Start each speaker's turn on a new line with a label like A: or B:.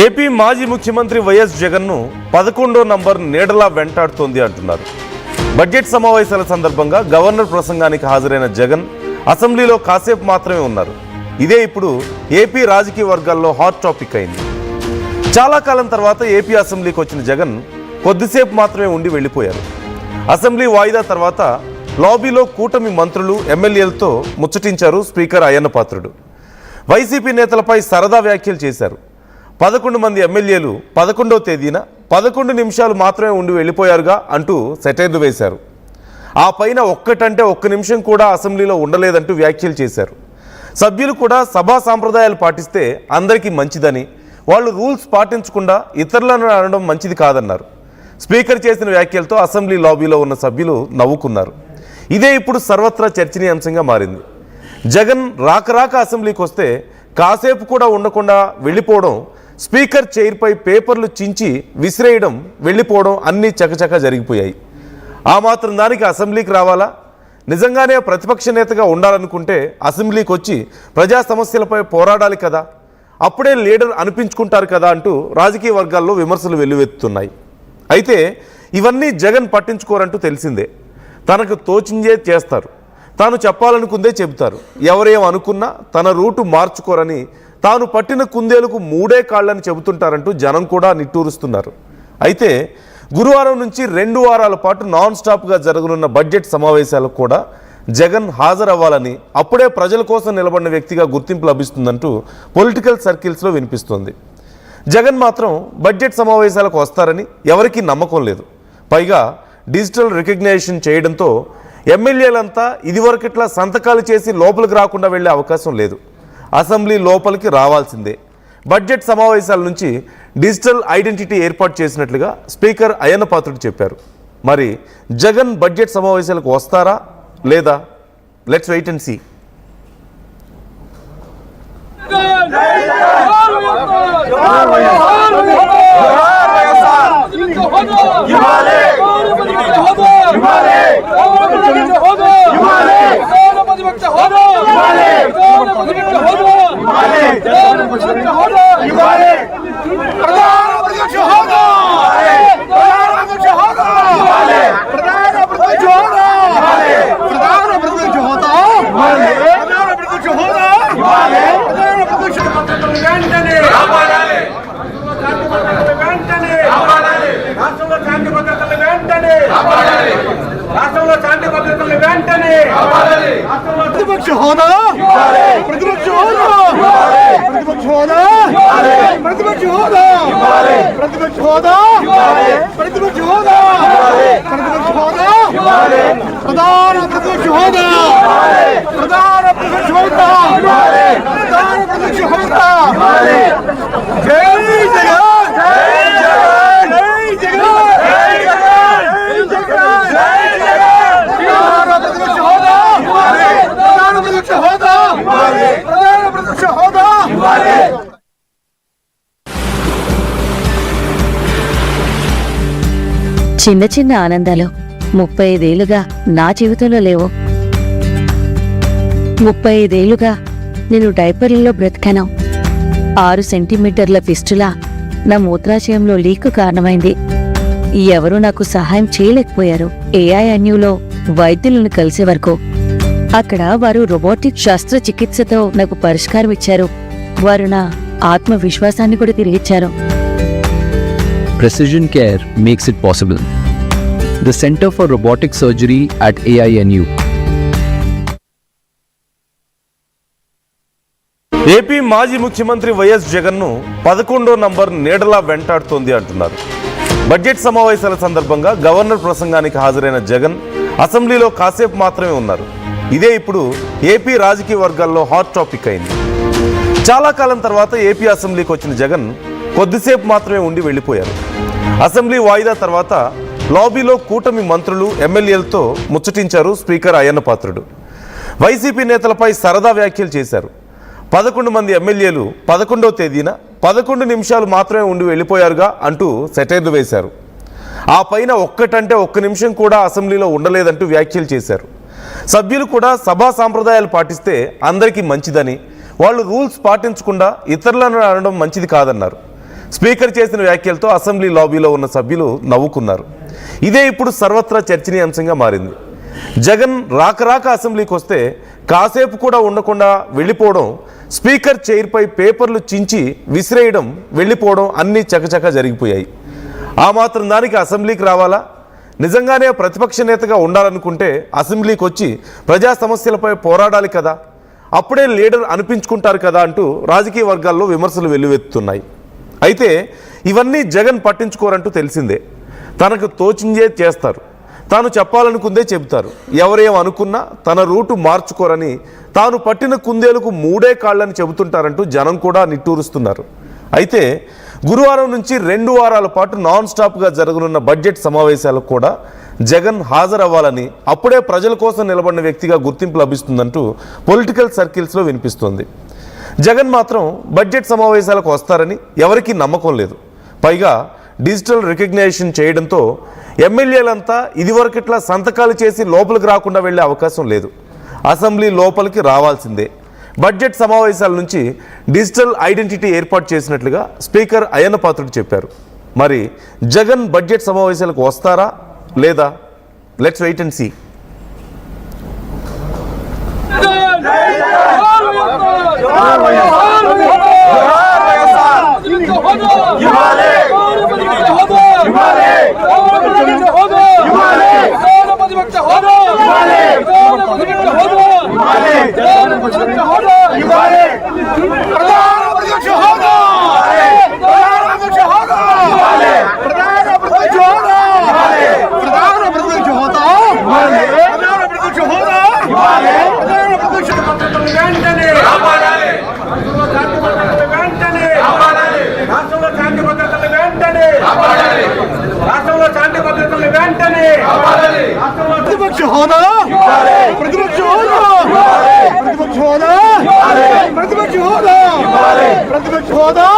A: AP మాజీ ముఖ్యమంత్రి YS జగన్ను 11వ నంబర్ నీడలా వెంటాడుతోంది అంటున్నారు. బడ్జెట్ సమావేశాల సందర్భంగా గవర్నర్ ప్రసంగానికి హాజరైన జగన్ అసెంబ్లీలో కాసేపు మాత్రమే ఉన్నారు. ఇదే ఇప్పుడు ఏపీ రాజకీయ వర్గాల్లో హాట్ టాపిక్ అయింది. చాలా కాలం తర్వాత ఏపీ అసెంబ్లీకి వచ్చిన జగన్ కొద్దిసేపు మాత్రమే ఉండి వెళ్ళిపోయారు. అసెంబ్లీ వాయిదా తర్వాత లాబీలో కూటమి మంత్రులు ఎమ్మెల్యేలతో ముచ్చటించారు స్పీకర్ అయ్యన్న పాత్రుడు. వైసీపీ నేతలపై సరదా వ్యాఖ్యలు చేశారు. 11 మంది ఎమ్మెల్యేలు 11వ తేదీన 11 నిమిషాలు మాత్రమే ఉండి వెళ్ళిపోయారుగా అంటూ సెటైర్లు వేశారు. ఆ పైన ఒక్కటంటే ఒక్క నిమిషం కూడా అసెంబ్లీలో ఉండలేదంటూ వ్యాఖ్యలు చేశారు. సభ్యులు కూడా సభా సాంప్రదాయాలు పాటిస్తే అందరికీ మంచిదని, వాళ్ళు రూల్స్ పాటించకుండా ఇతరులను అనడం మంచిది కాదన్నారు. స్పీకర్ చేసిన వ్యాఖ్యలతో అసెంబ్లీ లాబీలో ఉన్న సభ్యులు నవ్వుకున్నారు. ఇదే ఇప్పుడు సర్వత్రా చర్చనీయాంశంగా మారింది. జగన్ రాక అసెంబ్లీకి వస్తే కాసేపు కూడా ఉండకుండా వెళ్ళిపోవడం, స్పీకర్ చైర్పై పేపర్లు చించి విసిరేయడం, వెళ్ళిపోవడం అన్నీ చకచక జరిగిపోయాయి. ఆ మాత్రం దానికి అసెంబ్లీకి రావాలా? నిజంగానే ప్రతిపక్ష నేతగా ఉండాలనుకుంటే అసెంబ్లీకి వచ్చి ప్రజా సమస్యలపై పోరాడాలి కదా, అప్పుడే లీడర్ అనిపించుకుంటారు కదా అంటూ రాజకీయ వర్గాల్లో విమర్శలు వెల్లువెత్తుతున్నాయి. అయితే ఇవన్నీ జగన్ పట్టించుకోరంటూ తెలిసిందే. తనకు తోచిందే చేస్తారు, తాను చెప్పాలనుకుందే చెబుతారు. ఎవరేం అనుకున్నా తన రూటు మార్చుకోరని, తాను పట్టిన కుందేలకు 3 కాళ్ళని చెబుతుంటారంటూ జనం కూడా నిట్టూరుస్తున్నారు. అయితే గురువారం నుంచి 2 వారాల పాటు నాన్ స్టాప్గా జరగనున్న బడ్జెట్ సమావేశాలకు కూడా జగన్ హాజరవ్వాలని, అప్పుడే ప్రజల కోసం నిలబడిన వ్యక్తిగా గుర్తింపు లభిస్తుందంటూ పొలిటికల్ సర్కిల్స్లో వినిపిస్తోంది. జగన్ మాత్రం బడ్జెట్ సమావేశాలకు వస్తారని ఎవరికీ నమ్మకం లేదు. పైగా డిజిటల్ రికగ్నైజేషన్ చేయడంతో ఎమ్మెల్యేలంతా ఇదివరకిట్లా సంతకాలు చేసి లోపలికి రాకుండా వెళ్లే అవకాశం లేదు. అసెంబ్లీ లోపలికి రావాల్సిందే. బడ్జెట్ సమావేశాల నుంచి డిజిటల్ ఐడెంటిటీ ఏర్పాటు చేసినట్లుగా స్పీకర్ అయ్యన్న పాత్రుడు చెప్పారు. మరి జగన్ బడ్జెట్ సమావేశాలకు వస్తారా లేదా? Let's wait and see.
B: రాష్ట్రంలో శాంతి భద్రతలు వెంటనే, ప్రతిపక్ష హోదా, ప్రతిపక్ష హోదా, ప్రతిపక్ష హోదా, ప్రతిపక్ష హోదా, ప్రతిపక్ష హోదా, ప్రతిపక్ష హోదా, ప్రతిపక్ష హోదా, ప్రధాన ప్రతిపక్ష హోదా, ప్రధాన ప్రతిపక్ష హోదా, ప్రధాన ప్రతిపక్ష హోదా. జై జగన్, జై జగన్, జై జగన్.
C: చిన్న చిన్న ఆనందాలు 35 ఏళ్లుగా నా జీవితంలో లేవు. 35 ఏళ్లుగా నేను డైపర్లలో బ్రతికాను. 6 సెంటీమీటర్ల ఫిస్టులా నా మూత్రాశయంలో లీకు కారణమైంది. ఎవరూ నాకు సహాయం చేయలేకపోయారు. ఏఐఎన్యూలో వైద్యులను కలిసే వరకు. అక్కడ వారు రోబోటిక్ శస్త్రచికిత్సతో నాకు పరిష్కారం ఇచ్చారు. వారు నా ఆత్మవిశ్వాసాన్ని కూడా తిరిగిచ్చారు.
D: Precision Care makes it possible. The Center for Robotic Surgery at AINU.
A: AP మాజీ ముఖ్యమంత్రి వైఎస్ జగన్ను 11వ నంబర్ నీడలా వెంటాడుతోంది అంటున్నారు. బడ్జెట్ సమావేశాల సందర్భంగా గవర్నర్ ప్రసంగానికి హాజరైన జగన్ అసెంబ్లీలో కాసేపు మాత్రమే ఉన్నారు. ఇదే ఇప్పుడు ఏపీ రాజకీయ వర్గాల్లో హాట్ టాపిక్ అయింది. చాలా కాలం తర్వాత ఏపీ అసెంబ్లీకి వచ్చిన జగన్ కొద్దిసేపు మాత్రమే ఉండి వెళ్ళిపోయారు. అసెంబ్లీ వాయిదా తర్వాత లాబీలో కూటమి మంత్రులు ఎమ్మెల్యేలతో ముచ్చటించారు స్పీకర్ అయ్యన్న పాత్రుడు. వైసీపీ నేతలపై సరదా వ్యాఖ్యలు చేశారు. 11 మంది ఎమ్మెల్యేలు 11వ తేదీన 11 నిమిషాలు మాత్రమే ఉండి వెళ్ళిపోయారుగా అంటూ సెటైర్లు వేశారు. ఆ పైన ఒక్కటంటే ఒక్క నిమిషం కూడా అసెంబ్లీలో ఉండలేదంటూ వ్యాఖ్యలు చేశారు. సభ్యులు కూడా సభా సాంప్రదాయాలు పాటిస్తే అందరికీ మంచిదని, వాళ్ళు రూల్స్ పాటించకుండా ఇతరులను అనడం మంచిది కాదన్నారు. స్పీకర్ చేసిన వ్యాఖ్యలతో అసెంబ్లీ లాబీలో ఉన్న సభ్యులు నవ్వుకున్నారు. ఇదే ఇప్పుడు సర్వత్రా చర్చనీయాంశంగా మారింది. జగన్ రాక అసెంబ్లీకి వస్తే కాసేపు కూడా ఉండకుండా వెళ్ళిపోవడం, స్పీకర్ చైర్పై పేపర్లు చించి విసిరేయడం, వెళ్ళిపోవడం అన్నీ చకచక జరిగిపోయాయి. ఆ మాత్రం దానికి అసెంబ్లీకి రావాలా? నిజంగానే ప్రతిపక్ష నేతగా ఉండాలనుకుంటే అసెంబ్లీకి వచ్చి ప్రజా సమస్యలపై పోరాడాలి కదా, అప్పుడే లీడర్ అనిపించుకుంటారు కదా అంటూ రాజకీయ వర్గాల్లో విమర్శలు వెల్లువెత్తుతున్నాయి. అయితే ఇవన్నీ జగన్ పట్టించుకోరంటూ తెలిసిందే. తనకు తోచిందే చేస్తారు, తాను చెప్పాలనుకుందే చెబుతారు. ఎవరేం అనుకున్నా తన రూటు మార్చుకోరని, తాను పట్టిన కుందేలకు 3 కాళ్ళని చెబుతుంటారంటూ జనం కూడా నిట్టూరుస్తున్నారు. అయితే గురువారం నుంచి 2 వారాల పాటు నాన్ స్టాప్గా జరగనున్న బడ్జెట్ సమావేశాలకు కూడా జగన్ హాజరవ్వాలని, అప్పుడే ప్రజల కోసం నిలబడిన వ్యక్తిగా గుర్తింపు లభిస్తుందంటూ పొలిటికల్ సర్కిల్స్లో వినిపిస్తోంది. జగన్ మాత్రం బడ్జెట్ సమావేశాలకు వస్తారని ఎవరికీ నమ్మకం లేదు. పైగా డిజిటల్ రికగ్నైజేషన్ చేయడంతో ఎమ్మెల్యేలంతా ఇదివరకిట్లా సంతకాలు చేసి లోపలికి రాకుండా వెళ్ళే అవకాశం లేదు. అసెంబ్లీ లోపలికి రావాల్సిందే. బడ్జెట్ సమావేశాల నుంచి డిజిటల్ ఐడెంటిటీ ఏర్పాటు చేసినట్లుగా స్పీకర్ అయ్యన్న పాత్రుడు చెప్పారు. మరి జగన్ బడ్జెట్ సమావేశాలకు వస్తారా లేదా? Let's wait and see.
B: ప్రతిపక్ష హోదా, ప్రతిపక్ష హోదా, ప్రతిపక్ష హోదా, ప్రతిపక్ష హోదా, ప్రతిపక్ష హోదా.